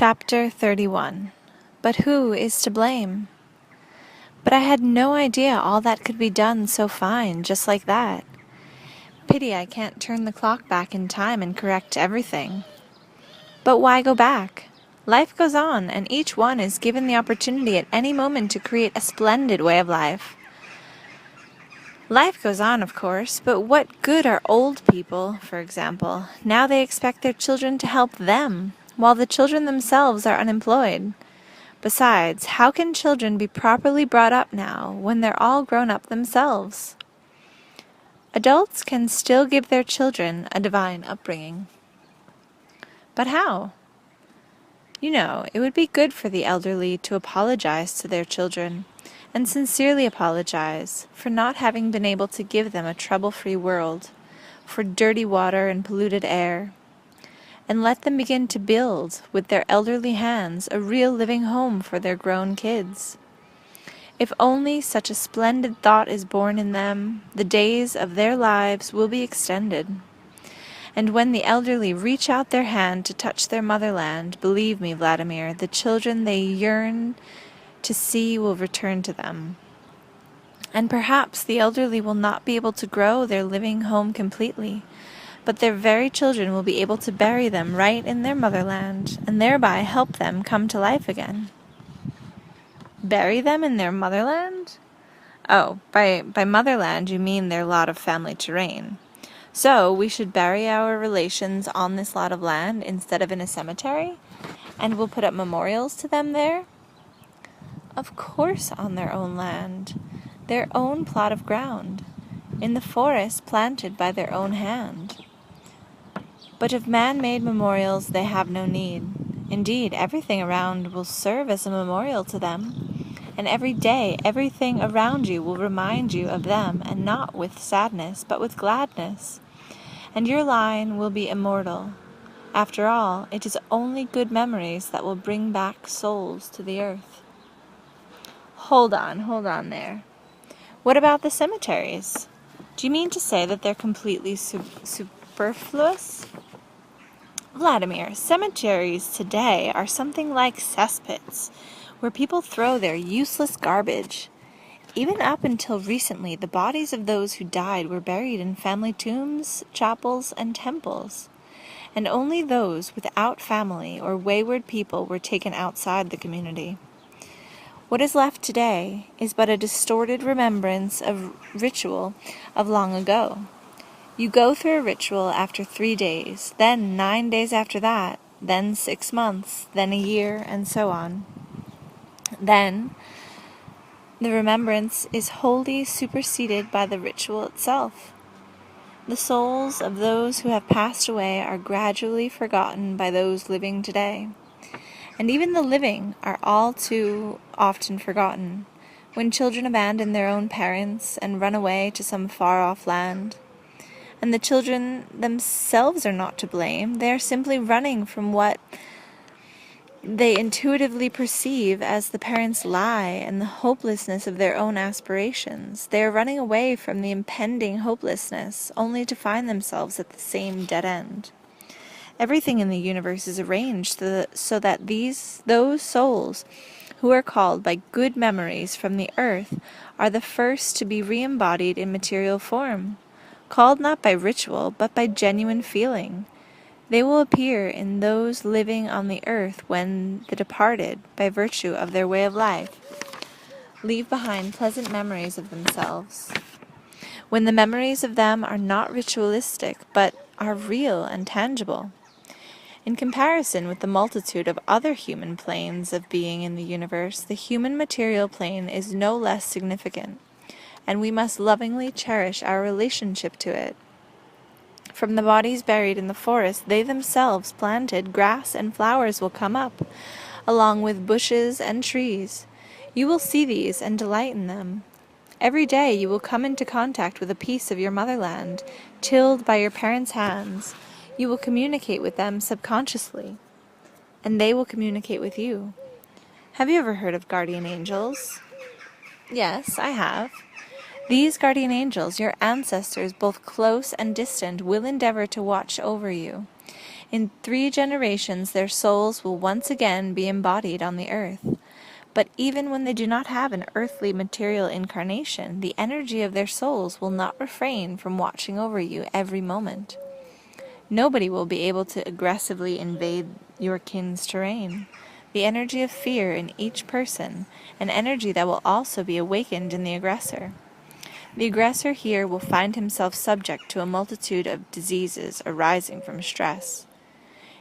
Chapter 31. But who is to blame? But I had no idea all that could be done so fine, just like that. Pity I can't turn the clock back in time and correct everything. But why go back? Life goes on, and each one is given the opportunity at any moment to create a splendid way of life. Life goes on, of course, but what good are old people, for example? Now they expect their children to help them, while the children themselves are unemployed. Besides, how can children be properly brought up now, when they're all grown up themselves? Adults can still give their children a divine upbringing. But how? You know, it would be good for the elderly to apologize to their children, and sincerely apologize for not having been able to give them a trouble-free world, for dirty water and polluted air, and let them begin to build, with their elderly hands, a real living home for their grown kids. If only such a splendid thought is born in them, the days of their lives will be extended. And when the elderly reach out their hand to touch their motherland, believe me, Vladimir, the children they yearn to see will return to them. And perhaps the elderly will not be able to grow their living home completely, but their very children will be able to bury them right in their motherland, and thereby help them come to life again. Bury them in their motherland? Oh, by motherland you mean their lot of family terrain. So we should bury our relations on this lot of land instead of in a cemetery? And we'll put up memorials to them there? Of course on their own land, their own plot of ground, in the forest planted by their own hand. But of man-made memorials they have no need. Indeed, everything around will serve as a memorial to them, and every day everything around you will remind you of them, and not with sadness, but with gladness. And your line will be immortal. After all, it is only good memories that will bring back souls to the earth. Hold on there. What about the cemeteries? Do you mean to say that they're completely superfluous? Vladimir, cemeteries today are something like cesspits, where people throw their useless garbage. Even up until recently, the bodies of those who died were buried in family tombs, chapels, and temples, and only those without family or wayward people were taken outside the community. What is left today is but a distorted remembrance of ritual of long ago. You go through a ritual after 3 days, then 9 days after that, then 6 months, then a year, and so on. Then the remembrance is wholly superseded by the ritual itself. The souls of those who have passed away are gradually forgotten by those living today. And even the living are all too often forgotten, when children abandon their own parents and run away to some far-off land. And the children themselves are not to blame. They are simply running from what they intuitively perceive as the parents' lie and the hopelessness of their own aspirations. They are running away from the impending hopelessness, only to find themselves at the same dead end. Everything in the universe is arranged so that those souls who are called by good memories from the earth are the first to be re-embodied in material form, called not by ritual, but by genuine feeling. They will appear in those living on the earth when the departed, by virtue of their way of life, leave behind pleasant memories of themselves. When the memories of them are not ritualistic, but are real and tangible. In comparison with the multitude of other human planes of being in the universe, the human material plane is no less significant, and we must lovingly cherish our relationship to it. From the bodies buried in the forest they themselves planted, grass and flowers will come up, along with bushes and trees. You will see these and delight in them. Every day you will come into contact with a piece of your motherland, tilled by your parents' hands. You will communicate with them subconsciously, and they will communicate with you. Have you ever heard of guardian angels? Yes, I have. These guardian angels, your ancestors, both close and distant, will endeavor to watch over you. In 3 generations their souls will once again be embodied on the earth. But even when they do not have an earthly material incarnation, the energy of their souls will not refrain from watching over you every moment. Nobody will be able to aggressively invade your kin's terrain. The energy of fear in each person, an energy that will also be awakened in the aggressor. The aggressor here will find himself subject to a multitude of diseases arising from stress.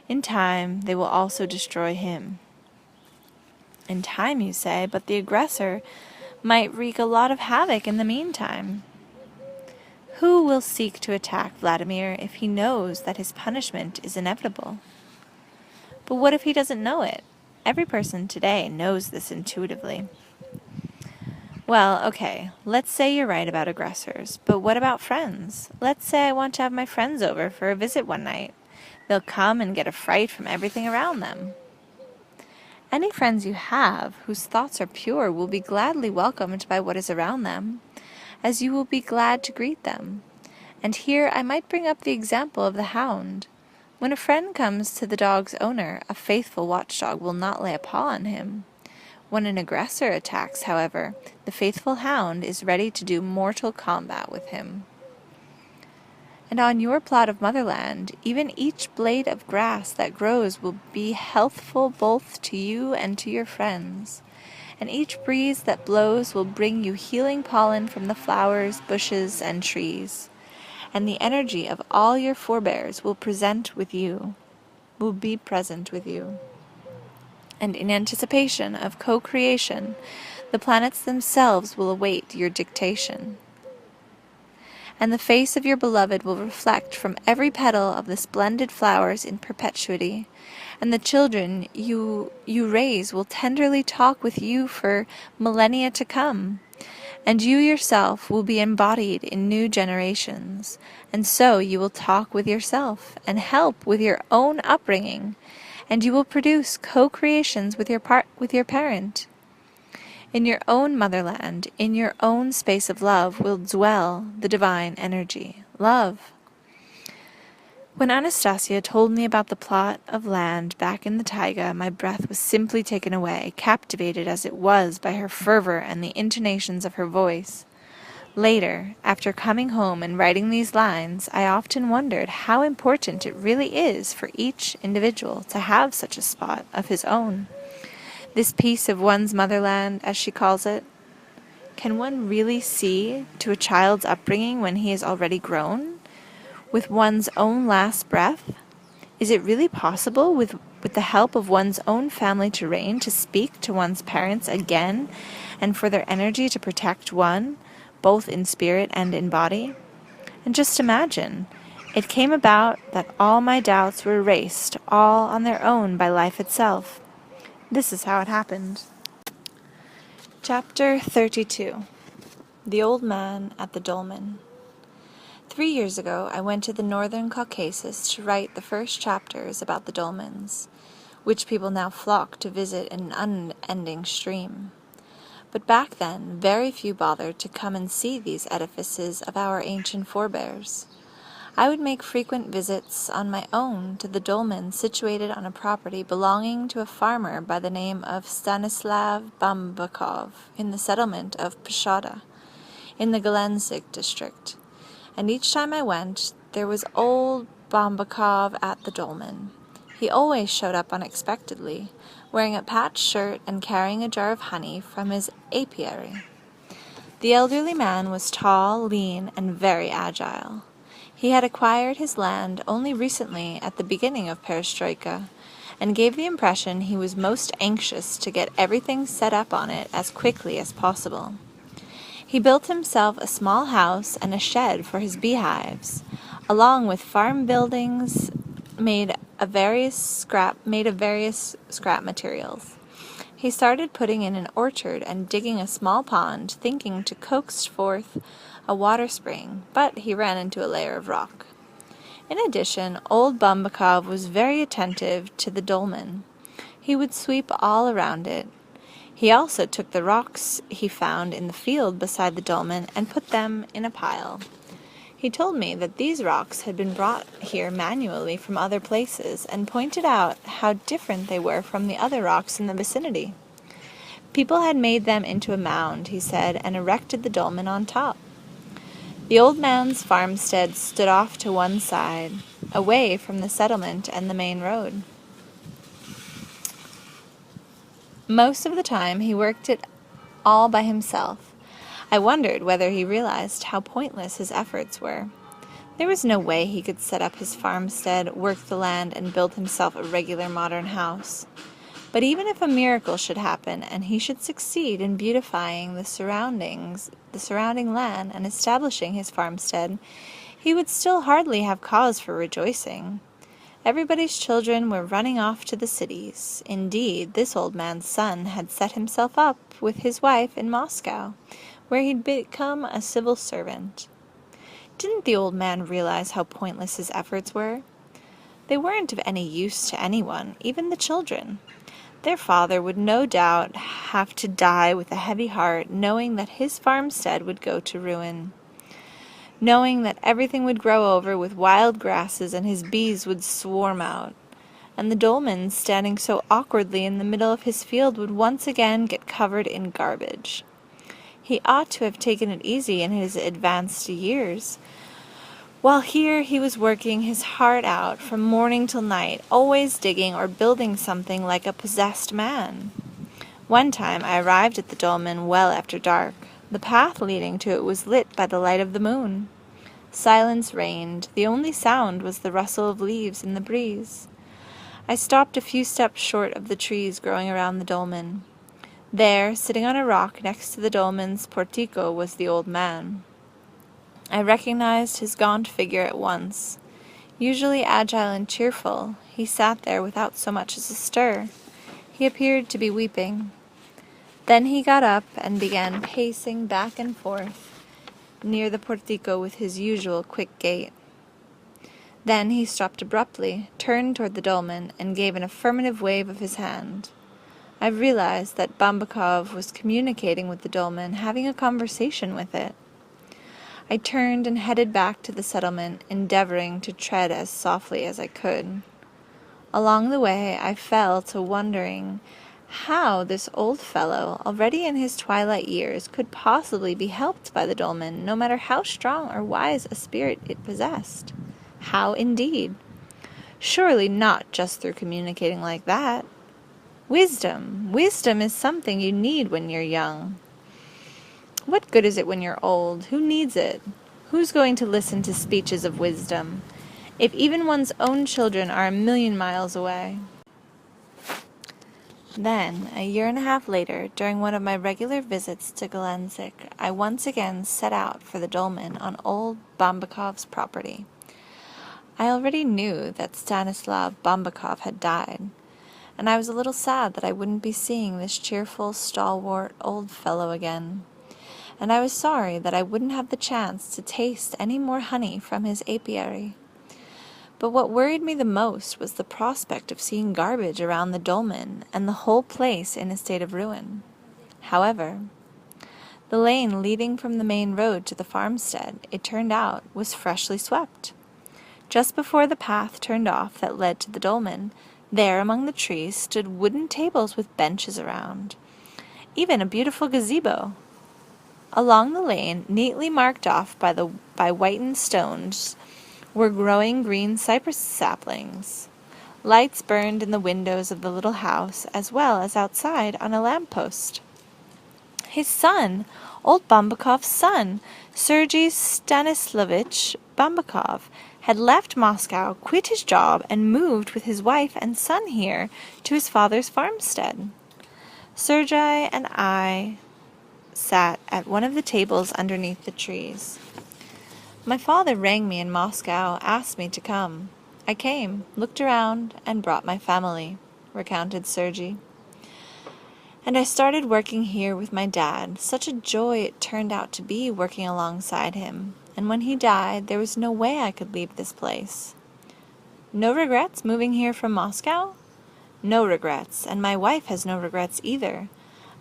In time, they will also destroy him. In time, you say, but the aggressor might wreak a lot of havoc in the meantime. Who will seek to attack Vladimir if he knows that his punishment is inevitable? But what if he doesn't know it? Every person today knows this intuitively. Well, okay, let's say you're right about aggressors, but what about friends? Let's say I want to have my friends over for a visit one night. They'll come and get a fright from everything around them. Any friends you have whose thoughts are pure will be gladly welcomed by what is around them, as you will be glad to greet them. And here I might bring up the example of the hound. When a friend comes to the dog's owner, a faithful watchdog will not lay a paw on him. When an aggressor attacks, however, the faithful hound is ready to do mortal combat with him. And on your plot of motherland, even each blade of grass that grows will be healthful both to you and to your friends. And each breeze that blows will bring you healing pollen from the flowers, bushes, and trees. And the energy of all your forebears will be present with you. And in anticipation of co-creation, the planets themselves will await your dictation. And the face of your beloved will reflect from every petal of the splendid flowers in perpetuity, and the children you raise will tenderly talk with you for millennia to come, and you yourself will be embodied in new generations, and so you will talk with yourself and help with your own upbringing, and you will produce co-creations with your parent. In your own motherland, in your own space of love, will dwell the divine energy, love. When Anastasía told me about the plot of land back in the taiga, my breath was simply taken away, captivated as it was by her fervor and the intonations of her voice. Later, after coming home and writing these lines, I often wondered how important it really is for each individual to have such a spot of his own. This piece of one's motherland, as she calls it. Can one really see to a child's upbringing when he is already grown? With one's own last breath? Is it really possible, with the help of one's own family terrain, to speak to one's parents again, and for their energy to protect one, both in spirit and in body? And just imagine, it came about that all my doubts were erased, all on their own by life itself. This is how it happened. Chapter 32. The Old Man at the Dolmen. 3 years ago, I went to the northern Caucasus to write the first chapters about the dolmens, which people now flock to visit in an unending stream. But back then, very few bothered to come and see these edifices of our ancient forebears. I would make frequent visits on my own to the dolmen situated on a property belonging to a farmer by the name of Stanislav Bambakov in the settlement of Pshada, in the Galensik district. And each time I went, there was old Bambakov at the dolmen. He always showed up unexpectedly, wearing a patched shirt and carrying a jar of honey from his apiary. The elderly man was tall, lean, and very agile. He had acquired his land only recently at the beginning of Perestroika, and gave the impression he was most anxious to get everything set up on it as quickly as possible. He built himself a small house and a shed for his beehives, along with farm buildings made of various scrap materials. He started putting in an orchard and digging a small pond, thinking to coax forth a water spring, but he ran into a layer of rock. In addition, old Bambakov was very attentive to the dolmen. He would sweep all around it. He also took the rocks he found in the field beside the dolmen and put them in a pile. He told me that these rocks had been brought here manually from other places, and pointed out how different they were from the other rocks in the vicinity. People had made them into a mound, he said, and erected the dolmen on top. The old man's farmstead stood off to one side, away from the settlement and the main road. Most of the time he worked it all by himself. I wondered whether he realized how pointless his efforts were. There was no way he could set up his farmstead, work the land, and build himself a regular modern house. But even if a miracle should happen, and he should succeed in beautifying the surrounding land, and establishing his farmstead, he would still hardly have cause for rejoicing. Everybody's children were running off to the cities. Indeed, this old man's son had set himself up with his wife in Moscow, where he'd become a civil servant. Didn't the old man realize how pointless his efforts were? They weren't of any use to anyone, even the children. Their father would no doubt have to die with a heavy heart, knowing that his farmstead would go to ruin, knowing that everything would grow over with wild grasses and his bees would swarm out, and the dolmen standing so awkwardly in the middle of his field would once again get covered in garbage. He ought to have taken it easy in his advanced years. While here he was working his heart out from morning till night, always digging or building something like a possessed man. One time I arrived at the dolmen well after dark. The path leading to it was lit by the light of the moon. Silence reigned. The only sound was the rustle of leaves in the breeze. I stopped a few steps short of the trees growing around the dolmen. There, sitting on a rock next to the dolmen's portico, was the old man. I recognized his gaunt figure at once. Usually agile and cheerful, he sat there without so much as a stir. He appeared to be weeping. Then he got up and began pacing back and forth near the portico with his usual quick gait. Then he stopped abruptly, turned toward the dolmen, and gave an affirmative wave of his hand. I realized that Bambakov was communicating with the dolmen, having a conversation with it. I turned and headed back to the settlement, endeavoring to tread as softly as I could. Along the way, I fell to wondering how this old fellow, already in his twilight years, could possibly be helped by the dolmen, no matter how strong or wise a spirit it possessed. How, indeed? Surely not just through communicating like that. Wisdom is something you need when you're young. What good is it when you're old? Who needs it? Who's going to listen to speeches of wisdom, if even one's own children are 1,000,000 miles away? Then, a year and a half later, during one of my regular visits to Galenzik, I once again set out for the dolmen on old Bambakov's property. I already knew that Stanislav Bambakov had died, and I was a little sad that I wouldn't be seeing this cheerful, stalwart old fellow again. And I was sorry that I wouldn't have the chance to taste any more honey from his apiary. But what worried me the most was the prospect of seeing garbage around the dolmen, and the whole place in a state of ruin. However, the lane leading from the main road to the farmstead, it turned out, was freshly swept. Just before the path turned off that led to the dolmen, there among the trees stood wooden tables with benches around. Even a beautiful gazebo. Along the lane, neatly marked off by whitened stones, were growing green cypress saplings. Lights burned in the windows of the little house, as well as outside on a lamp-post. His son, old Bambakov's son, Sergei Stanislavich Bambakov, had left Moscow, quit his job, and moved with his wife and son here to his father's farmstead. Sergei and I sat at one of the tables underneath the trees. My father rang me in Moscow, asked me to come. I came, looked around, and brought my family, recounted Sergei. And I started working here with my dad. Such a joy it turned out to be working alongside him. And when he died, there was no way I could leave this place. No regrets moving here from Moscow? No regrets, and my wife has no regrets either.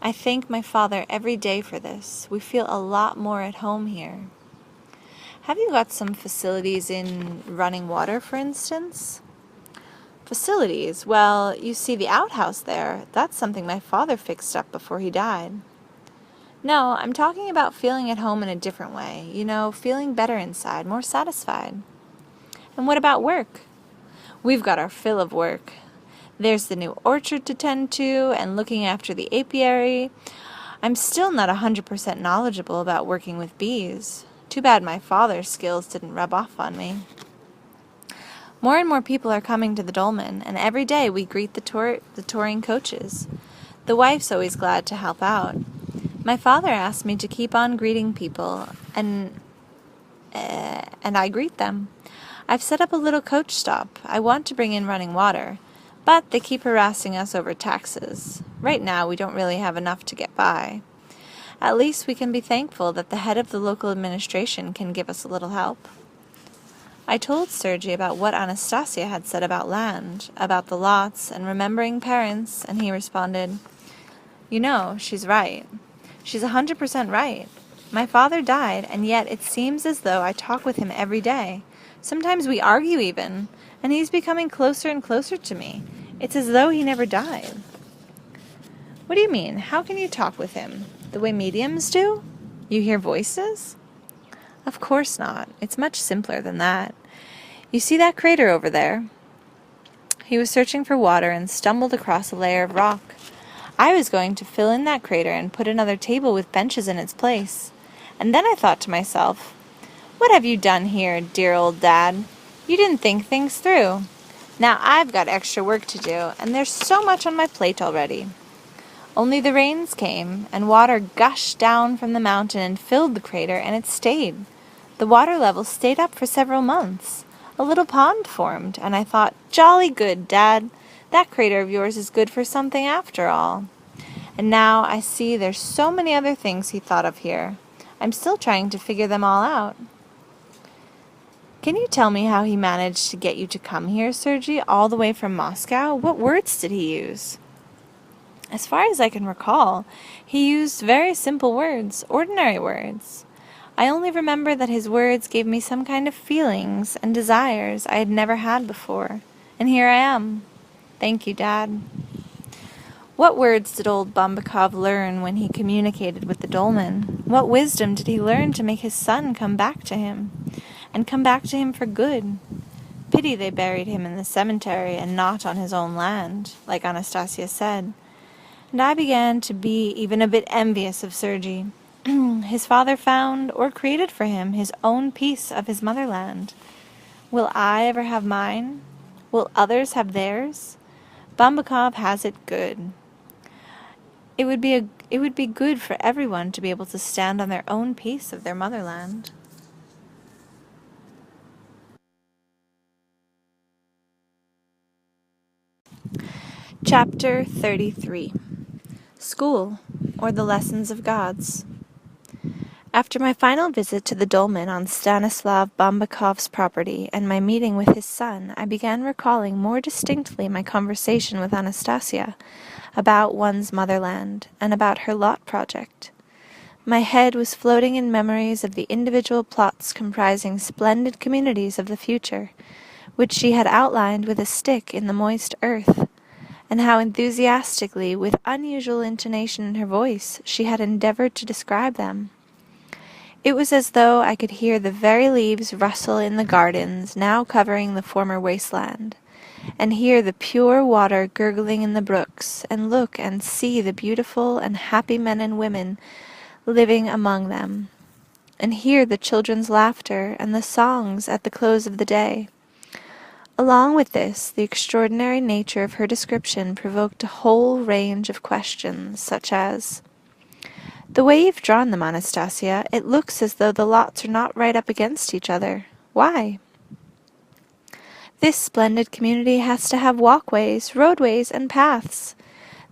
I thank my father every day for this. We feel a lot more at home here. Have you got some facilities in running water, for instance? Facilities? Well, you see the outhouse there. That's something my father fixed up before he died. No, I'm talking about feeling at home in a different way. You know, feeling better inside, more satisfied. And what about work? We've got our fill of work. There's the new orchard to tend to and looking after the apiary. I'm still not 100% knowledgeable about working with bees. Too bad my father's skills didn't rub off on me. More and more people are coming to the dolmen, and every day we greet the touring coaches. The wife's always glad to help out. My father asked me to keep on greeting people, and I greet them. I've set up a little coach stop. I want to bring in running water, but they keep harassing us over taxes. Right now, we don't really have enough to get by. At least we can be thankful that the head of the local administration can give us a little help. I told Sergei about what Anastasía had said about land, about the lots, and remembering parents, and he responded, "You know, she's right. She's 100% right. My father died, and yet it seems as though I talk with him every day. Sometimes we argue even, and he's becoming closer and closer to me. It's as though he never died." What do you mean? How can you talk with him? The way mediums do? You hear voices? Of course not. It's much simpler than that. You see that crater over there? He was searching for water and stumbled across a layer of rock. I was going to fill in that crater and put another table with benches in its place. And then I thought to myself, what have you done here, dear old Dad? You didn't think things through. Now I've got extra work to do, and there's so much on my plate already. Only the rains came, and water gushed down from the mountain and filled the crater, and it stayed. The water level stayed up for several months. A little pond formed, and I thought, jolly good, Dad. That crater of yours is good for something after all. And now I see there's so many other things he thought of here. I'm still trying to figure them all out. Can you tell me how he managed to get you to come here, Sergei, all the way from Moscow? What words did he use? As far as I can recall, he used very simple words, ordinary words. I only remember that his words gave me some kind of feelings and desires I had never had before. And here I am. Thank you, Dad. What words did old Bombakov learn when he communicated with the dolmen? What wisdom did he learn to make his son come back to him? And come back to him for good? Pity they buried him in the cemetery and not on his own land, like Anastasía said. And I began to be even a bit envious of Sergei. His father found, or created for him, his own piece of his motherland. Will I ever have mine? Will others have theirs? Bombakov has it good. It would be good for everyone to be able to stand on their own piece of their motherland. Chapter 33. School, or the Lessons of Gods. After my final visit to the dolmen on Stanislav Bombakov's property and my meeting with his son, I began recalling more distinctly my conversation with Anastasía about one's motherland and about her lot project. My head was floating in memories of the individual plots comprising splendid communities of the future, which she had outlined with a stick in the moist earth, and how enthusiastically, with unusual intonation in her voice, she had endeavored to describe them. It was as though I could hear the very leaves rustle in the gardens now covering the former wasteland, and hear the pure water gurgling in the brooks, and look and see the beautiful and happy men and women living among them, and hear the children's laughter and the songs at the close of the day. Along with this, the extraordinary nature of her description provoked a whole range of questions, such as, "The way you've drawn them, Anastasía, it looks as though the lots are not right up against each other. Why? This splendid community has to have walkways, roadways, and paths.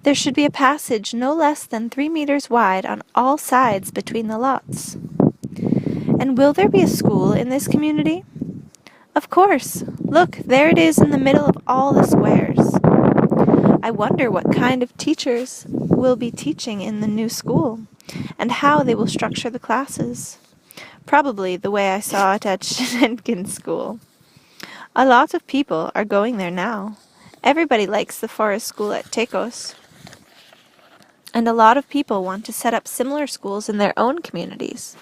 There should be a passage no less than 3 meters wide on all sides between the lots. And will there be a school in this community? Of course. Look, there it is in the middle of all the squares. I wonder what kind of teachers will be teaching in the new school, and how they will structure the classes. Probably the way I saw it at Shenenkin's school. A lot of people are going there now. Everybody likes the forest school at Tekos. And a lot of people want to set up similar schools in their own communities.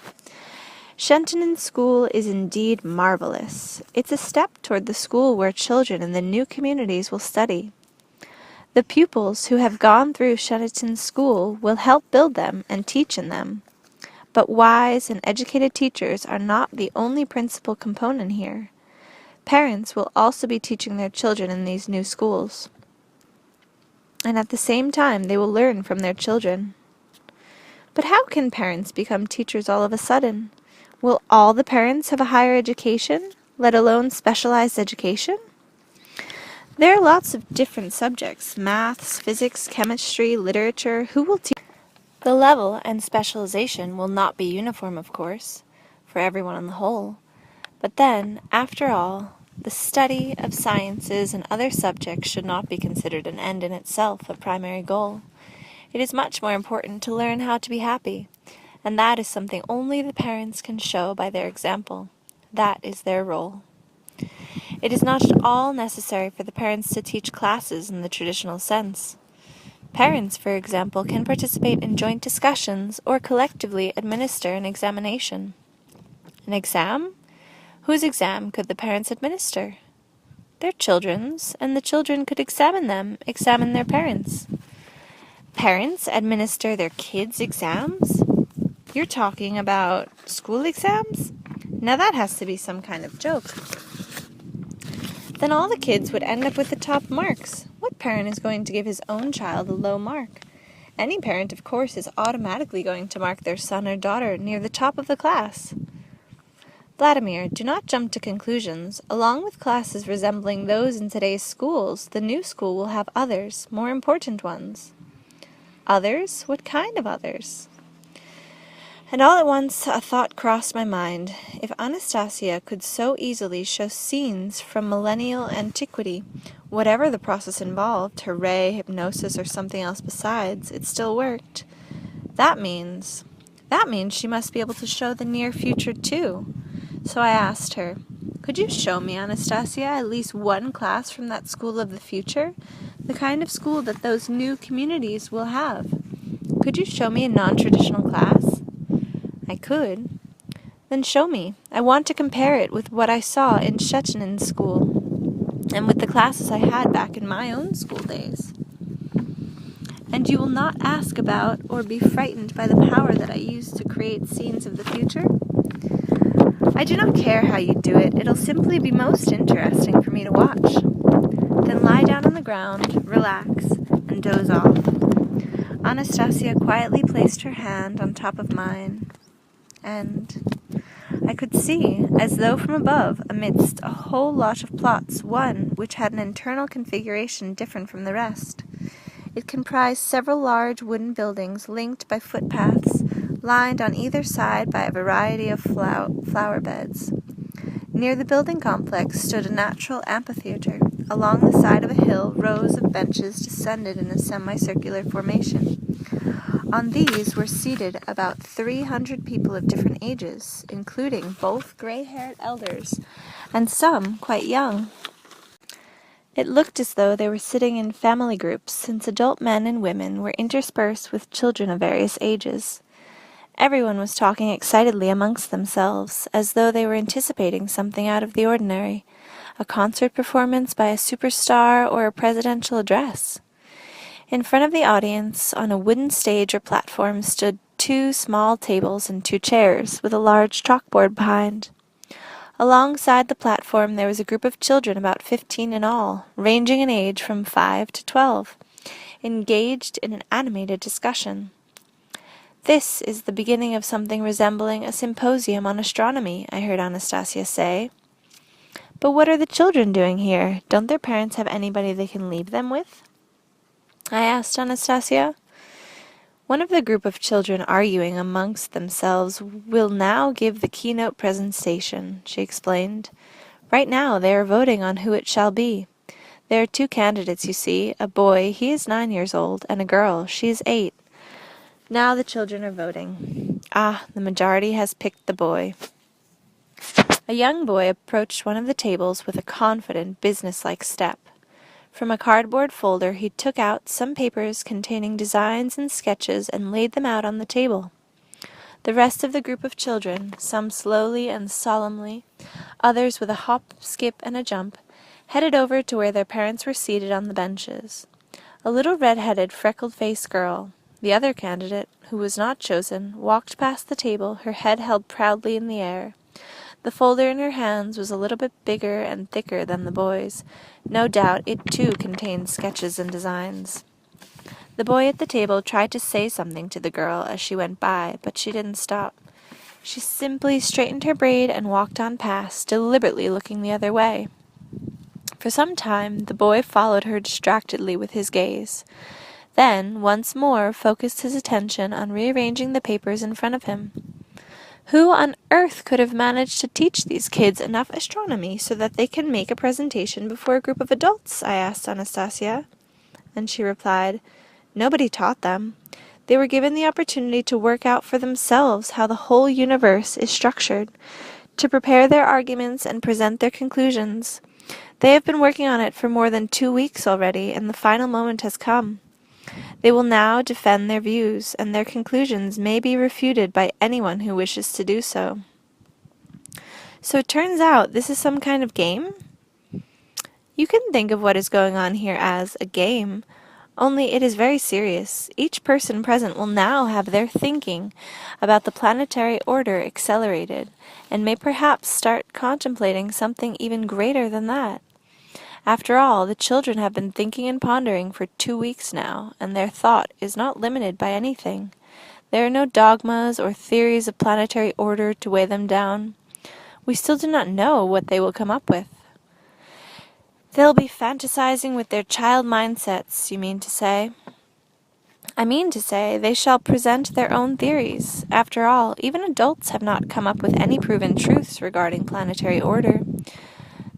Shenenkin's school is indeed marvelous. It's a step toward the school where children in the new communities will study. The pupils who have gone through Shenenkin's school will help build them and teach in them. But wise and educated teachers are not the only principal component here. Parents will also be teaching their children in these new schools. And at the same time, they will learn from their children. But how can parents become teachers all of a sudden? Will all the parents have a higher education, let alone specialized education? There are lots of different subjects: maths, physics, chemistry, literature. Who will teach? The level and specialization will not be uniform, of course, for everyone on the whole. But then, after all, the study of sciences and other subjects should not be considered an end in itself, a primary goal. It is much more important to learn how to be happy, and that is something only the parents can show by their example. That is their role. It is not at all necessary for the parents to teach classes in the traditional sense. Parents, for example, can participate in joint discussions or collectively administer an examination. An exam? Whose exam could the parents administer? Their children's, and the children could examine their parents. Parents administer their kids' exams? You're talking about school exams? Now that has to be some kind of joke. Then all the kids would end up with the top marks. What parent is going to give his own child a low mark? Any parent, of course, is automatically going to mark their son or daughter near the top of the class. Vladimir, do not jump to conclusions. Along with classes resembling those in today's schools, the new school will have others, more important ones. Others? What kind of others? And all at once a thought crossed my mind. If Anastasía could so easily show scenes from millennial antiquity, whatever the process involved, hooray, hypnosis, or something else besides, it still worked. That means she must be able to show the near future too. So I asked her, could you show me, Anastasía, at least one class from that school of the future? The kind of school that those new communities will have. Could you show me a non-traditional class? I could. Then show me. I want to compare it with what I saw in Shenenkin's school, and with the classes I had back in my own school days. And you will not ask about or be frightened by the power that I use to create scenes of the future? I do not care how you do it. It'll simply be most interesting for me to watch. Then lie down on the ground, relax, and doze off. Anastasía quietly placed her hand on top of mine, and I could see, as though from above, amidst a whole lot of plots, one which had an internal configuration different from the rest. It comprised several large wooden buildings linked by footpaths, lined on either side by a variety of flower beds. Near the building complex stood a natural amphitheater. Along the side of a hill, rows of benches descended in a semicircular formation. On these were seated about 300 people of different ages, including both gray-haired elders and some quite young. It looked as though they were sitting in family groups, since adult men and women were interspersed with children of various ages. Everyone was talking excitedly amongst themselves, as though they were anticipating something out of the ordinary, a concert performance by a superstar or a presidential address. In front of the audience, on a wooden stage or platform, stood 2 small tables and 2 chairs, with a large chalkboard behind. Alongside the platform there was a group of children, about 15 in all, ranging in age from 5 to 12, engaged in an animated discussion. This is the beginning of something resembling a symposium on astronomy, I heard Anastasía say. But what are the children doing here? Don't their parents have anybody they can leave them with? I asked Anastasía. One of the group of children arguing amongst themselves will now give the keynote presentation, she explained. Right now they are voting on who it shall be. There are 2 candidates, you see, a boy, he is 9 years old, and a girl, she is 8. Now the children are voting. Ah, the majority has picked the boy. A young boy approached one of the tables with a confident, businesslike step. From a cardboard folder he took out some papers containing designs and sketches and laid them out on the table. The rest of the group of children, some slowly and solemnly, others with a hop, skip, and a jump, headed over to where their parents were seated on the benches. A little red-headed, freckled-faced girl, the other candidate, who was not chosen, walked past the table, her head held proudly in the air. The folder in her hands was a little bit bigger and thicker than the boy's. No doubt it too contained sketches and designs. The boy at the table tried to say something to the girl as she went by, but she didn't stop. She simply straightened her braid and walked on past, deliberately looking the other way. For some time the boy followed her distractedly with his gaze, then once more focused his attention on rearranging the papers in front of him. Who on earth could have managed to teach these kids enough astronomy so that they can make a presentation before a group of adults? I asked Anastasía, and she replied, nobody taught them. They were given the opportunity to work out for themselves how the whole universe is structured, to prepare their arguments and present their conclusions. They have been working on it for more than 2 weeks already, and the final moment has come. They will now defend their views, and their conclusions may be refuted by anyone who wishes to do so. So it turns out this is some kind of game? You can think of what is going on here as a game, only it is very serious. Each person present will now have their thinking about the planetary order accelerated, and may perhaps start contemplating something even greater than that. After all, the children have been thinking and pondering for 2 weeks now, and their thought is not limited by anything. There are no dogmas or theories of planetary order to weigh them down. We still do not know what they will come up with. They'll be fantasizing with their child mindsets, you mean to say? I mean to say they shall present their own theories. After all, even adults have not come up with any proven truths regarding planetary order.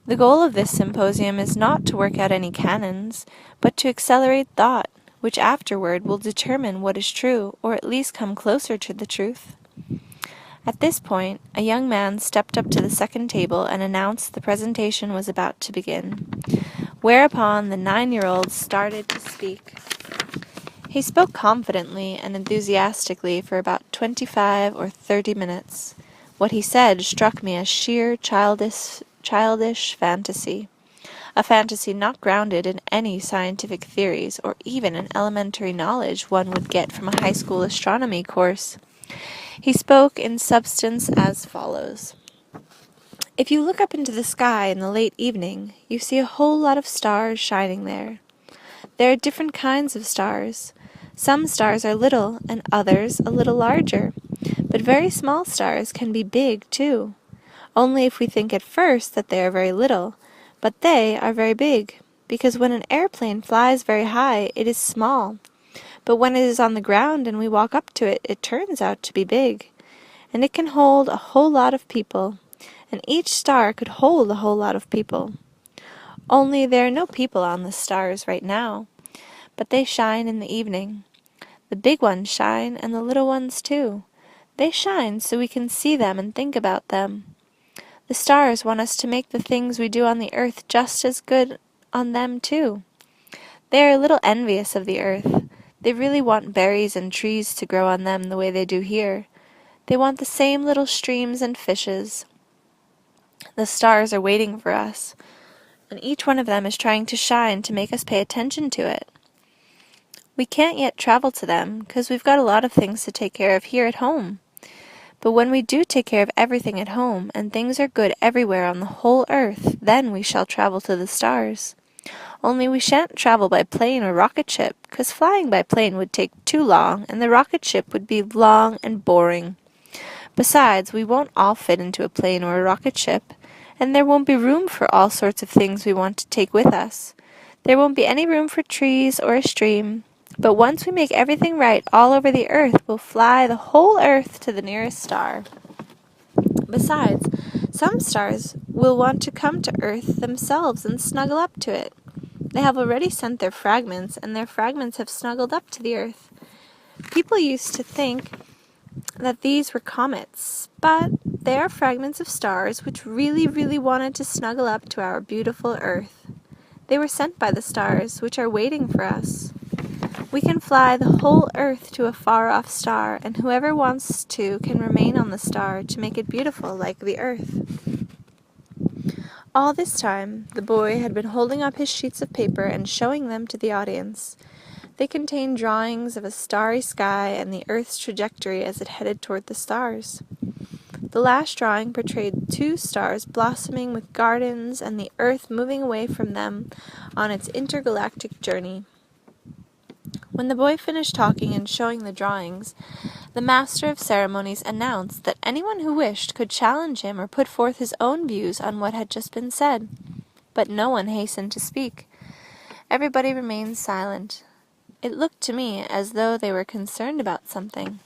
The goal of this symposium is not to work out any canons, but to accelerate thought, which afterward will determine what is true, or at least come closer to the truth. At this point, a young man stepped up to the second table and announced the presentation was about to begin, whereupon the 9-year-old started to speak. He spoke confidently and enthusiastically for about 25 or 30 minutes. What he said struck me as sheer childish fantasy, a fantasy not grounded in any scientific theories or even in elementary knowledge one would get from a high school astronomy course. He spoke in substance as follows. If you look up into the sky in the late evening, you see a whole lot of stars shining there. There are different kinds of stars. Some stars are little and others a little larger, but very small stars can be big too. Only if we think at first that they are very little, but they are very big, because when an airplane flies very high, it is small, but when it is on the ground and we walk up to it, it turns out to be big, and it can hold a whole lot of people, and each star could hold a whole lot of people. Only there are no people on the stars right now, but they shine in the evening. The big ones shine, and the little ones too. They shine so we can see them and think about them. The stars want us to make the things we do on the earth just as good on them too. They are a little envious of the earth. They really want berries and trees to grow on them the way they do here. They want the same little streams and fishes. The stars are waiting for us, and each one of them is trying to shine to make us pay attention to it. We can't yet travel to them, because we've got a lot of things to take care of here at home. But when we do take care of everything at home, and things are good everywhere on the whole earth, then we shall travel to the stars. Only we shan't travel by plane or rocket ship, 'cause flying by plane would take too long, and the rocket ship would be long and boring. Besides, we won't all fit into a plane or a rocket ship, and there won't be room for all sorts of things we want to take with us. There won't be any room for trees or a stream. But once we make everything right all over the earth, we'll fly the whole earth to the nearest star. Besides, some stars will want to come to earth themselves and snuggle up to it. They have already sent their fragments, and their fragments have snuggled up to the earth. People used to think that these were comets, but They are fragments of stars which really, really wanted to snuggle up to our beautiful Earth. They were sent by the stars, which are waiting for us. We can fly the whole Earth to a far-off star, and whoever wants to can remain on the star to make it beautiful like the Earth. All this time, the boy had been holding up his sheets of paper and showing them to the audience. They contained drawings of a starry sky and the Earth's trajectory as it headed toward the stars. The last drawing portrayed 2 stars blossoming with gardens and the Earth moving away from them on its intergalactic journey. When the boy finished talking and showing the drawings, the master of ceremonies announced that anyone who wished could challenge him or put forth his own views on what had just been said. But no one hastened to speak. Everybody remained silent. It looked to me as though they were concerned about something.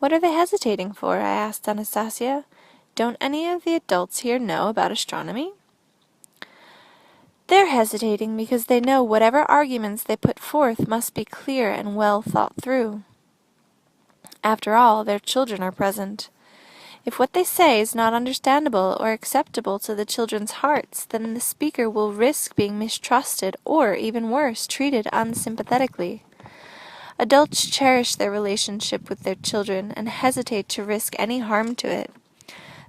"What are they hesitating for?" I asked Anastasía. "Don't any of the adults here know about astronomy?" "They're hesitating because they know whatever arguments they put forth must be clear and well thought through. After all, their children are present. If what they say is not understandable or acceptable to the children's hearts, then the speaker will risk being mistrusted or, even worse, treated unsympathetically. Adults cherish their relationship with their children and hesitate to risk any harm to it.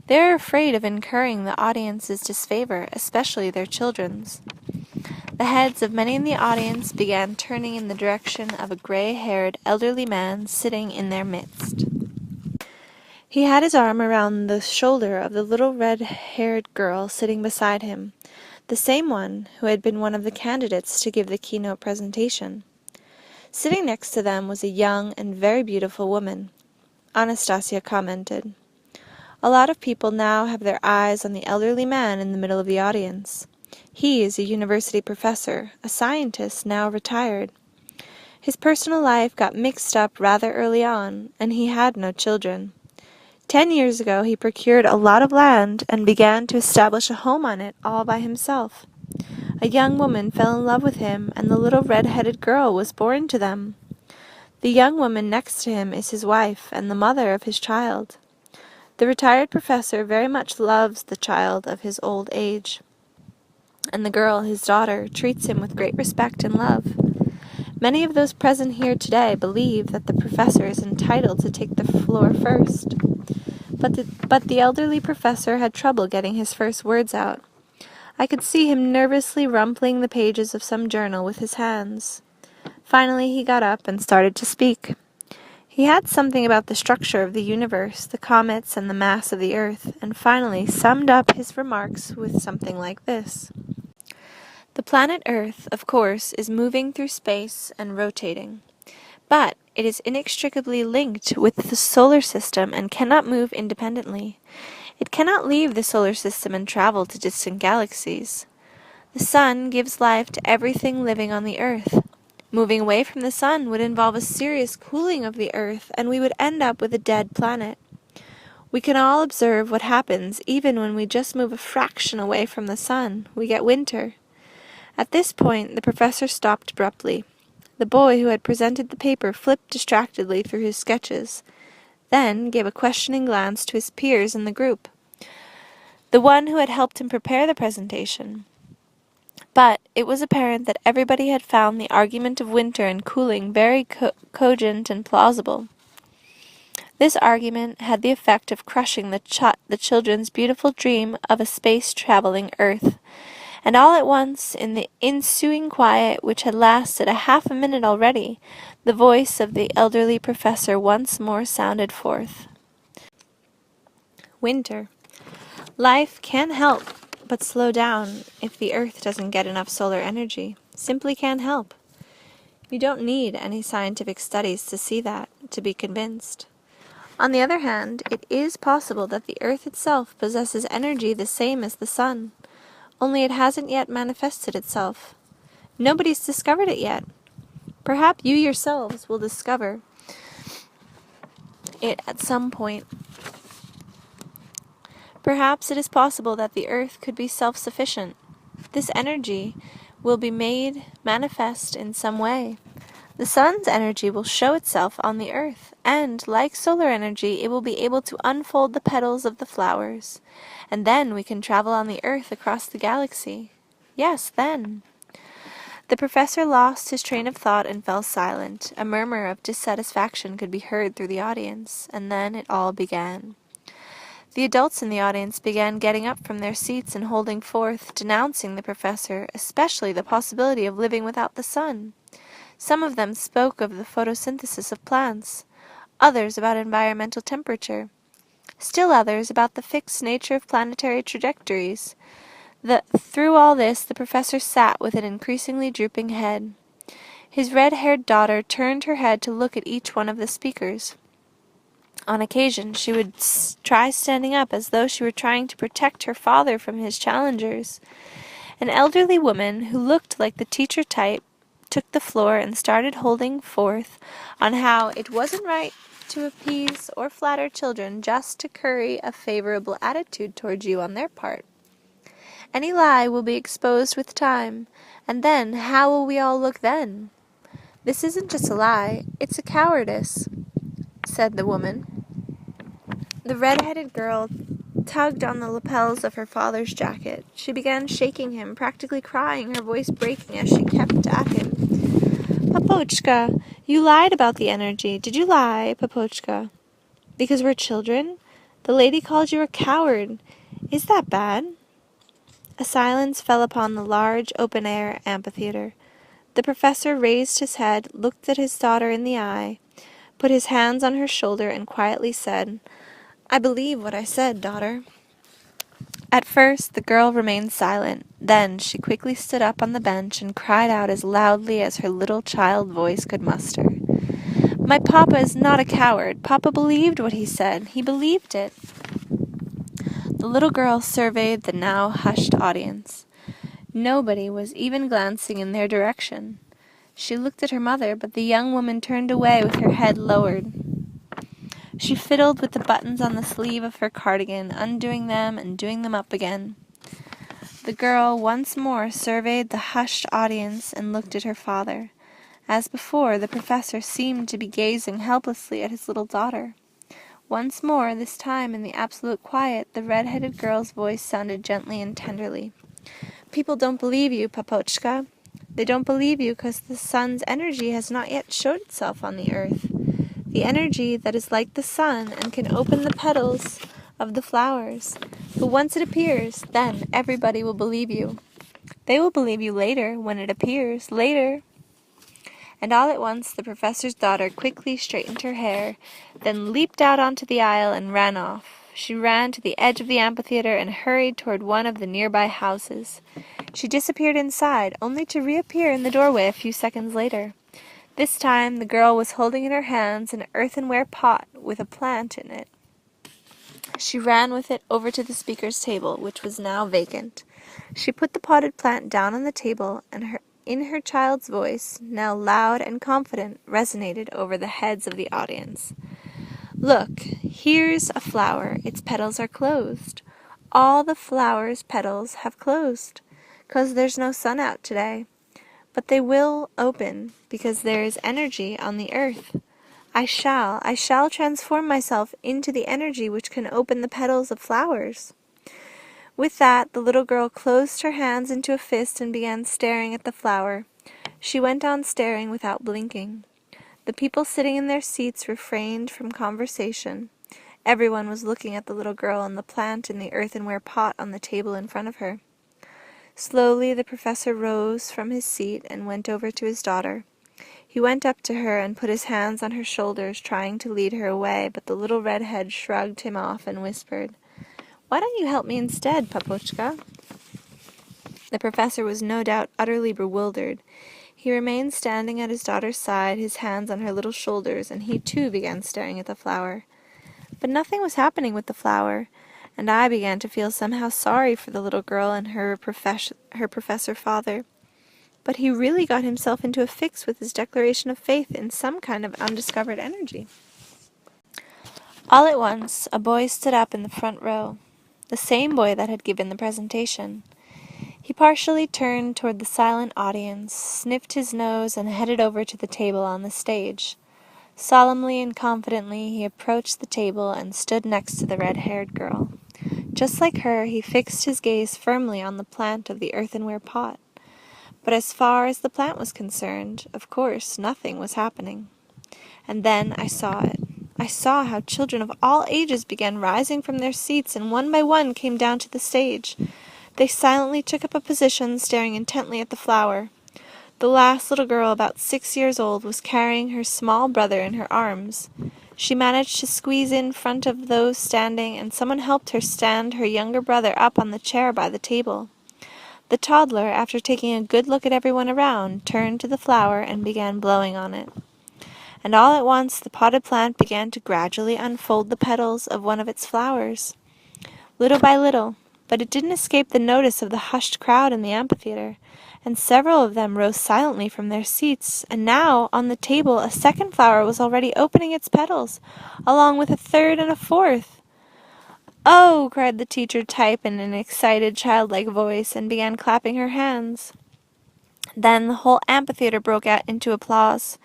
They are afraid of incurring the audience's disfavor, especially their children's." The heads of many in the audience began turning in the direction of a gray-haired elderly man sitting in their midst. He had his arm around the shoulder of the little red-haired girl sitting beside him, the same one who had been one of the candidates to give the keynote presentation. Sitting next to them was a young and very beautiful woman. Anastasía commented, "A lot of people now have their eyes on the elderly man in the middle of the audience. He is a university professor, a scientist now retired. His personal life got mixed up rather early on, and he had no children. 10 years ago he procured a lot of land and began to establish a home on it all by himself. A young woman fell in love with him, and the little red-headed girl was born to them. The young woman next to him is his wife and the mother of his child. The retired professor very much loves the child of his old age, and the girl, his daughter, treats him with great respect and love. Many of those present here today believe that the professor is entitled to take the floor first. But the elderly professor had trouble getting his first words out. I could see him nervously rumpling the pages of some journal with his hands. Finally he got up and started to speak. He had something about the structure of the universe, the comets, and the mass of the earth, and finally summed up his remarks with something like this. The planet Earth, of course, is moving through space and rotating, but it is inextricably linked with the solar system and cannot move independently. It cannot leave the solar system and travel to distant galaxies. The sun gives life to everything living on the Earth. Moving away from the sun would involve a serious cooling of the Earth, and we would end up with a dead planet. We can all observe what happens even when we just move a fraction away from the sun. We get winter. At this point, the professor stopped abruptly. The boy who had presented the paper flipped distractedly through his sketches, then gave a questioning glance to his peers in the group, the one who had helped him prepare the presentation. But it was apparent that everybody had found the argument of winter and cooling very cogent and plausible. This argument had the effect of crushing the children's beautiful dream of a space-traveling Earth, and all at once, in the ensuing quiet, which had lasted half a minute already, the voice of the elderly professor once more sounded forth. Winter. Life can help but slow down if the Earth doesn't get enough solar energy. Simply can't help. You don't need any scientific studies to see that, to be convinced. On the other hand, it is possible that the Earth itself possesses energy the same as the sun. Only it hasn't yet manifested itself. Nobody's discovered it yet. Perhaps you yourselves will discover it at some point. Perhaps it is possible that the Earth could be self-sufficient. This energy will be made manifest in some way. The sun's energy will show itself on the earth, and, like solar energy, it will be able to unfold the petals of the flowers. And then we can travel on the earth across the galaxy. Yes, then. The professor lost his train of thought and fell silent. A murmur of dissatisfaction could be heard through the audience, and then it all began. The adults in the audience began getting up from their seats and holding forth, denouncing the professor, especially the possibility of living without the sun. Some of them spoke of the photosynthesis of plants, others about environmental temperature, still others about the fixed nature of planetary trajectories. Through all this the professor sat with an increasingly drooping head. His red-haired daughter turned her head to look at each one of the speakers. On occasion she would try standing up as though she were trying to protect her father from his challengers. An elderly woman, who looked like the teacher type, took the floor and started holding forth on how it wasn't right to appease or flatter children just to curry a favorable attitude towards you on their part. Any lie will be exposed with time, and then how will we all look then? This isn't just a lie, it's a cowardice, said the woman. The red-headed girl tugged on the lapels of her father's jacket. She began shaking him, practically crying, her voice breaking as she kept at him. Papochka, you lied about the energy. Did you lie, Papochka? Because we're children? The lady called you a coward. Is that bad? A silence fell upon the large, open-air amphitheater. The professor raised his head, looked at his daughter in the eye, put his hands on her shoulder, and quietly said, I believe what I said, daughter. At first the girl remained silent. Then she quickly stood up on the bench and cried out as loudly as her little child voice could muster. My papa is not a coward. Papa believed what he said. He believed it. The little girl surveyed the now hushed audience. Nobody was even glancing in their direction. She looked at her mother, but the young woman turned away with her head lowered. She fiddled with the buttons on the sleeve of her cardigan, undoing them and doing them up again. The girl once more surveyed the hushed audience and looked at her father. As before, the professor seemed to be gazing helplessly at his little daughter. Once more, this time in the absolute quiet, the red-headed girl's voice sounded gently and tenderly. People don't believe you, Papochka. They don't believe you because the sun's energy has not yet showed itself on the earth. The energy that is like the sun and can open the petals of the flowers. But once it appears, then everybody will believe you. They will believe you later, when it appears, later. And all at once the professor's daughter quickly straightened her hair, then leaped out onto the aisle and ran off. She ran to the edge of the amphitheater and hurried toward one of the nearby houses. She disappeared inside, only to reappear in the doorway a few seconds later. This time the girl was holding in her hands an earthenware pot with a plant in it. She ran with it over to the speaker's table, which was now vacant. She put the potted plant down on the table, and in her child's voice, now loud and confident, resonated over the heads of the audience. Look, here's a flower. Its petals are closed. All the flower's petals have closed, 'cause there's no sun out today. But they will open, because there is energy on the earth. I shall transform myself into the energy which can open the petals of flowers. With that, the little girl closed her hands into a fist and began staring at the flower. She went on staring without blinking. The people sitting in their seats refrained from conversation. Everyone was looking at the little girl and the plant in the earthenware pot on the table in front of her. Slowly the professor rose from his seat and went over to his daughter. He went up to her and put his hands on her shoulders, trying to lead her away, but the little redhead shrugged him off and whispered, Why don't you help me instead, Papochka? The professor was no doubt utterly bewildered. He remained standing at his daughter's side, his hands on her little shoulders, and he too began staring at the flower. But nothing was happening with the flower, and I began to feel somehow sorry for the little girl and her professor father. But he really got himself into a fix with his declaration of faith in some kind of undiscovered energy. All at once, a boy stood up in the front row, the same boy that had given the presentation. He partially turned toward the silent audience, sniffed his nose, and headed over to the table on the stage. Solemnly and confidently he approached the table and stood next to the red-haired girl. Just like her, he fixed his gaze firmly on the plant of the earthenware pot. But as far as the plant was concerned, of course, nothing was happening. And then I saw it. I saw how children of all ages began rising from their seats and one by one came down to the stage. They silently took up a position, staring intently at the flower. The last little girl, about 6 years old, was carrying her small brother in her arms. She managed to squeeze in front of those standing, and someone helped her stand her younger brother up on the chair by the table. The toddler, after taking a good look at everyone around, turned to the flower and began blowing on it. And all at once the potted plant began to gradually unfold the petals of one of its flowers, little by little, but it didn't escape the notice of the hushed crowd in the amphitheater, and several of them rose silently from their seats, and now, on the table, a second flower was already opening its petals, along with a third and a fourth. "Oh!" cried the teacher type in an excited, childlike voice, and began clapping her hands. Then the whole amphitheater broke out into applause.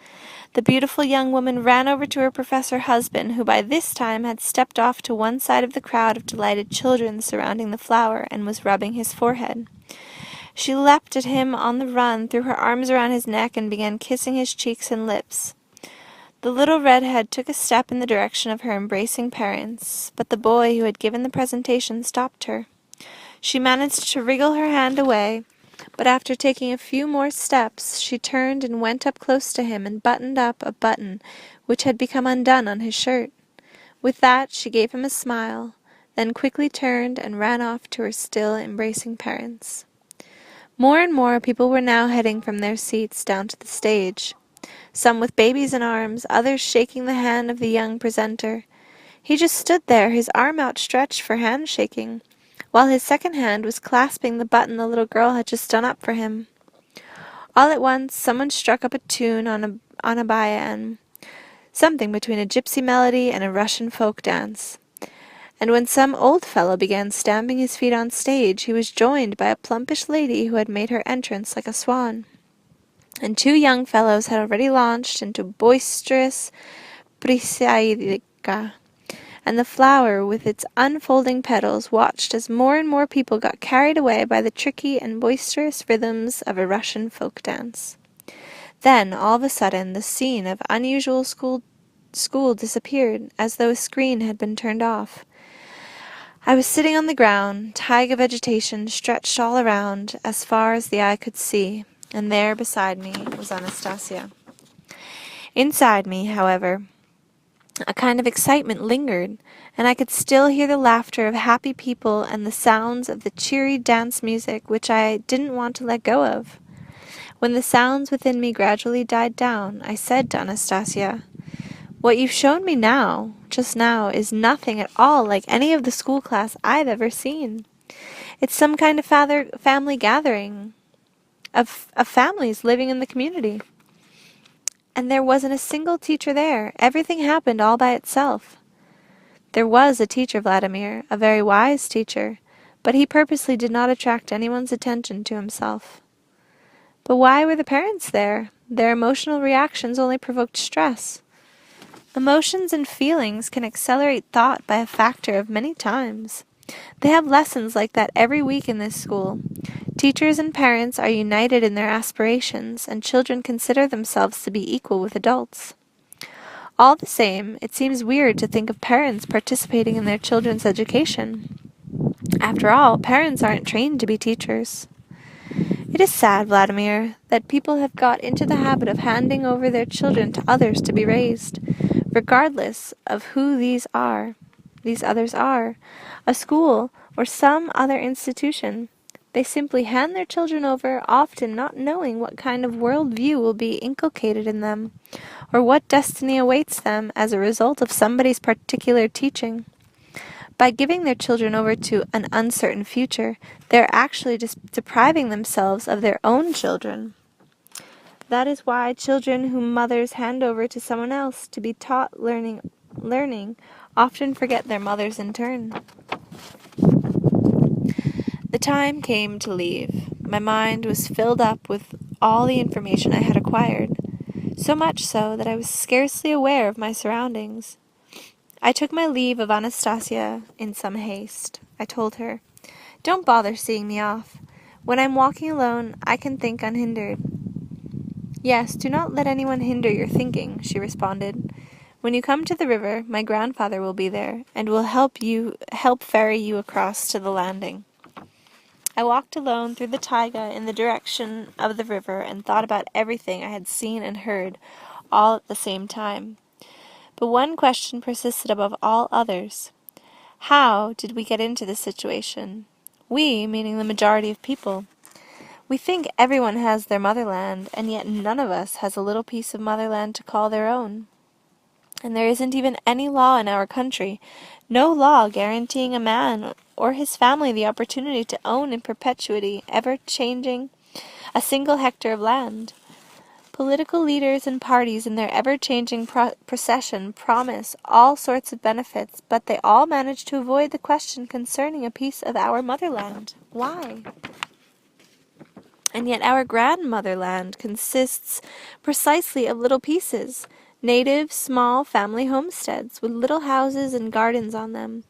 The beautiful young woman ran over to her professor husband, who by this time had stepped off to one side of the crowd of delighted children surrounding the flower, and was rubbing his forehead. She leapt at him on the run, threw her arms around his neck, and began kissing his cheeks and lips. The little redhead took a step in the direction of her embracing parents, but the boy who had given the presentation stopped her. She managed to wriggle her hand away, but after taking a few more steps, she turned and went up close to him and buttoned up a button which had become undone on his shirt. With that she gave him a smile, then quickly turned and ran off to her still embracing parents. More and more people were now heading from their seats down to the stage, some with babies in arms, others shaking the hand of the young presenter. He just stood there, his arm outstretched for handshaking, while his second hand was clasping the button the little girl had just done up for him. All at once someone struck up a tune on a Paia, something between a gypsy melody and a Russian folk dance. And when some old fellow began stamping his feet on stage, he was joined by a plumpish lady who had made her entrance like a swan. And 2 young fellows had already launched into boisterous prisaidica, and the flower with its unfolding petals watched as more and more people got carried away by the tricky and boisterous rhythms of a Russian folk dance. Then, all of a sudden, the scene of unusual school disappeared, as though a screen had been turned off. I was sitting on the ground, taiga vegetation stretched all around, as far as the eye could see, and there beside me was Anastasía. Inside me, however, a kind of excitement lingered, and I could still hear the laughter of happy people and the sounds of the cheery dance music which I didn't want to let go of. When the sounds within me gradually died down, I said to Anastasía, "What you've shown me now, just now, is nothing at all like any of the school class I've ever seen. It's some kind of family gathering of families living in the community. And there wasn't a single teacher there. Everything happened all by itself. There was a teacher, Vladimir, a very wise teacher, but he purposely did not attract anyone's attention to himself. But why were the parents there? Their emotional reactions only provoked stress. Emotions and feelings can accelerate thought by a factor of many times. They have lessons like that every week in this school. Teachers and parents are united in their aspirations, and children consider themselves to be equal with adults. All the same, it seems weird to think of parents participating in their children's education. After all, parents aren't trained to be teachers. It is sad, Vladimir, that people have got into the habit of handing over their children to others to be raised, regardless of who these others are, a school or some other institution. They simply hand their children over, often not knowing what kind of world view will be inculcated in them, or what destiny awaits them as a result of somebody's particular teaching. By giving their children over to an uncertain future, they're actually just depriving themselves of their own children. That is why children whom mothers hand over to someone else to be taught learning often forget their mothers in turn. The time came to leave. My mind was filled up with all the information I had acquired, so much so that I was scarcely aware of my surroundings. I took my leave of Anastasía in some haste. I told her, "Don't bother seeing me off. When I'm walking alone, I can think unhindered." "Yes, do not let anyone hinder your thinking," she responded. "When you come to the river, my grandfather will be there, and will help ferry you across to the landing." I walked alone through the taiga in the direction of the river and thought about everything I had seen and heard, all at the same time. But one question persisted above all others. How did we get into this situation? We, meaning the majority of people. We think everyone has their motherland, and yet none of us has a little piece of motherland to call their own. And there isn't even any law in our country, no law guaranteeing a man or his family the opportunity to own in perpetuity, ever-changing, a single hectare of land. Political leaders and parties in their ever-changing procession promise all sorts of benefits, but they all manage to avoid the question concerning a piece of our motherland. Why? And yet our grandmotherland consists precisely of little pieces, native, small family homesteads, with little houses and gardens on them.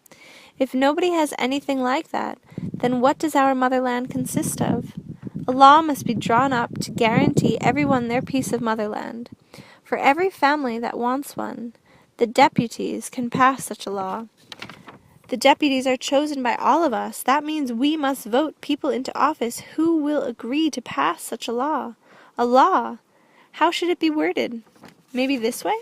If nobody has anything like that, then what does our motherland consist of? A law must be drawn up to guarantee everyone their piece of motherland. For every family that wants one, the deputies can pass such a law. The deputies are chosen by all of us. That means we must vote people into office who will agree to pass such a law. A law! How should it be worded? Maybe this way?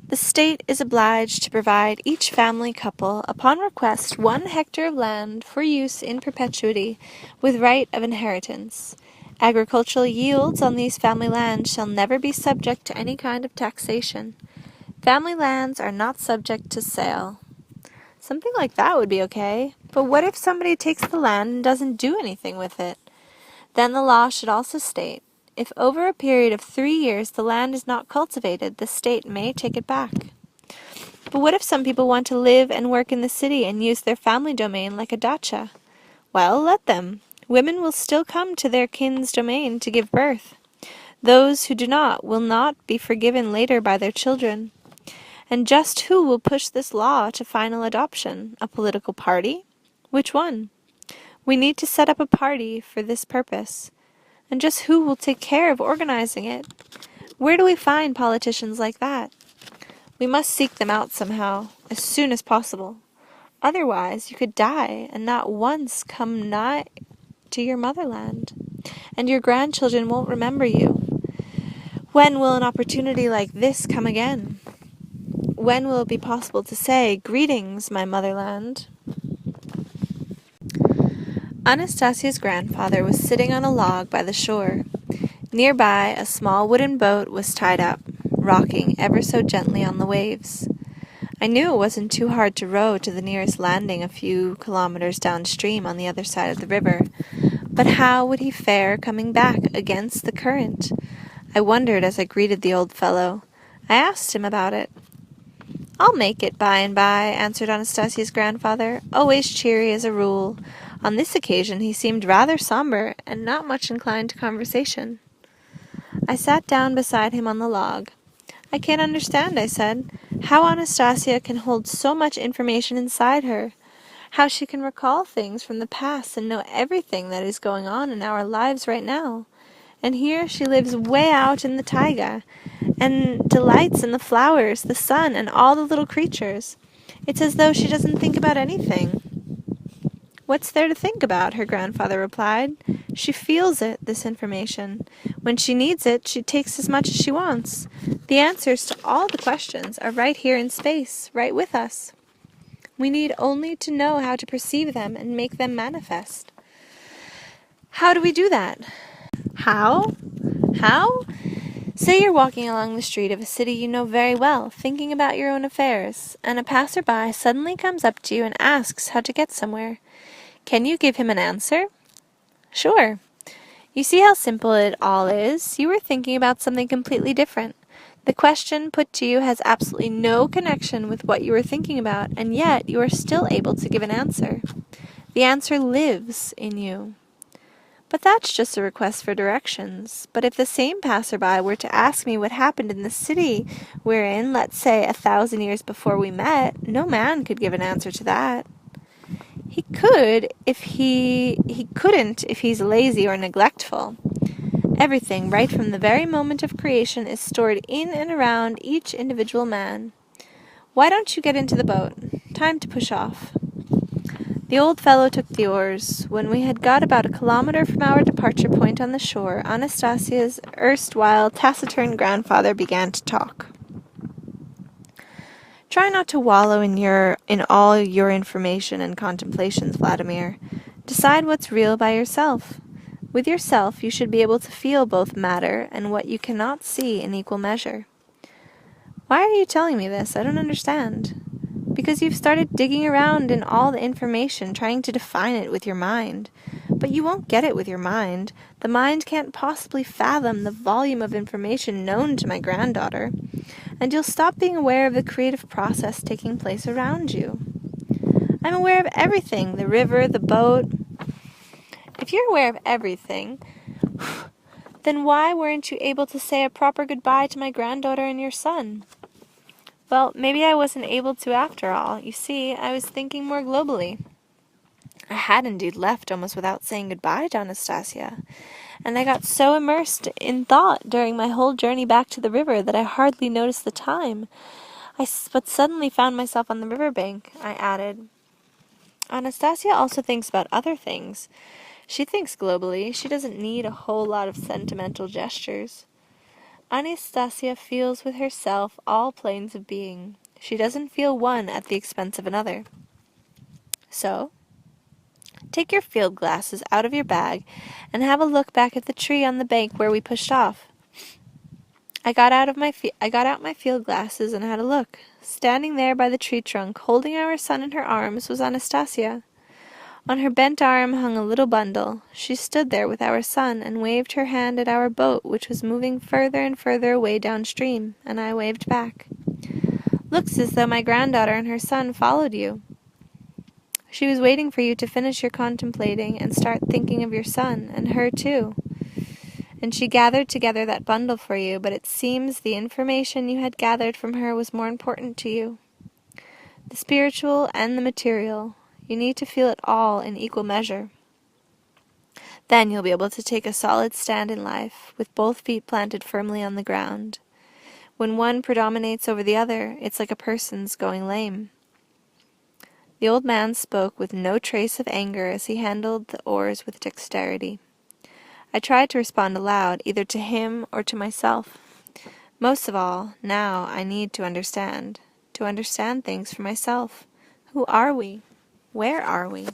The state is obliged to provide each family couple, upon request, 1 hectare of land for use in perpetuity, with right of inheritance. Agricultural yields on these family lands shall never be subject to any kind of taxation. Family lands are not subject to sale. Something like that would be okay. But what if somebody takes the land and doesn't do anything with it? Then the law should also state, if over a period of 3 years the land is not cultivated, the state may take it back. But what if some people want to live and work in the city and use their family domain like a dacha? Well, let them. Women will still come to their kin's domain to give birth. Those who do not will not be forgiven later by their children. And just who will push this law to final adoption? A political party? Which one? We need to set up a party for this purpose. And just who will take care of organizing it? Where do we find politicians like that? We must seek them out somehow, as soon as possible. Otherwise, you could die and not once come nigh to your motherland, and your grandchildren won't remember you. When will an opportunity like this come again? When will it be possible to say, "Greetings, my motherland"? Anastasia's grandfather was sitting on a log by the shore. Nearby, a small wooden boat was tied up, rocking ever so gently on the waves. I knew it wasn't too hard to row to the nearest landing a few kilometers downstream on the other side of the river, but how would he fare coming back against the current? I wondered as I greeted the old fellow. I asked him about it. "I'll make it by and by," answered Anastasia's grandfather, always cheery as a rule. On this occasion he seemed rather somber and not much inclined to conversation. I sat down beside him on the log. "I can't understand," I said, "how Anastasia can hold so much information inside her, how she can recall things from the past and know everything that is going on in our lives right now. And here she lives way out in the taiga, and delights in the flowers, the sun, and all the little creatures. It's as though she doesn't think about anything." "What's there to think about?" her grandfather replied. "She feels it, this information. When she needs it, she takes as much as she wants. The answers to all the questions are right here in space, right with us. We need only to know how to perceive them and make them manifest." "How do we do that?" How? Say you're walking along the street of a city you know very well, thinking about your own affairs, and a passer-by suddenly comes up to you and asks how to get somewhere. Can you give him an answer? Sure. You see how simple it all is. You were thinking about something completely different. The question put to you has absolutely no connection with what you were thinking about, and yet you are still able to give an answer. The answer lives in you. But that's just a request for directions. But if the same passerby were to ask me what happened in the city we're in, let's say 1,000 years before we met, no man could give an answer to that. He could if he couldn't if he's lazy or neglectful. Everything, right from the very moment of creation, is stored in and around each individual man. Why don't you get into the boat? Time to push off. The old fellow took the oars. When we had got about 1 kilometer from our departure point on the shore, Anastasia's erstwhile taciturn grandfather began to talk. Try not to wallow in all your information and contemplations, Vladimir. Decide what's real by yourself. With yourself, you should be able to feel both matter and what you cannot see in equal measure. Why are you telling me this? I don't understand. Because you've started digging around in all the information, trying to define it with your mind. But you won't get it with your mind. The mind can't possibly fathom the volume of information known to my granddaughter. And you'll stop being aware of the creative process taking place around you. I'm aware of everything, the river, the boat. If you're aware of everything, then why weren't you able to say a proper goodbye to my granddaughter and your son? Well, maybe I wasn't able to after all. You see, I was thinking more globally. I had indeed left almost without saying goodbye to Anastasía, and I got so immersed in thought during my whole journey back to the river that I hardly noticed the time. But suddenly found myself on the riverbank. I added, Anastasía also thinks about other things. She thinks globally. She doesn't need a whole lot of sentimental gestures. Anastasía feels with herself all planes of being. She doesn't feel one at the expense of another. So, take your field glasses out of your bag and have a look back at the tree on the bank where we pushed off. I got out my field glasses and had a look. Standing there by the tree trunk, holding our son in her arms, was Anastasía. On her bent arm hung a little bundle. She stood there with our son and waved her hand at our boat, which was moving further and further away downstream, and I waved back. Looks as though my granddaughter and her son followed you. She was waiting for you to finish your contemplating and start thinking of your son, and her too. And she gathered together that bundle for you, but it seems the information you had gathered from her was more important to you. The spiritual and the material. You need to feel it all in equal measure. Then you'll be able to take a solid stand in life, with both feet planted firmly on the ground. When one predominates over the other, it's like a person's going lame. The old man spoke with no trace of anger as he handled the oars with dexterity. I tried to respond aloud, either to him or to myself. Most of all, now I need to understand things for myself. Who are we? Where are we?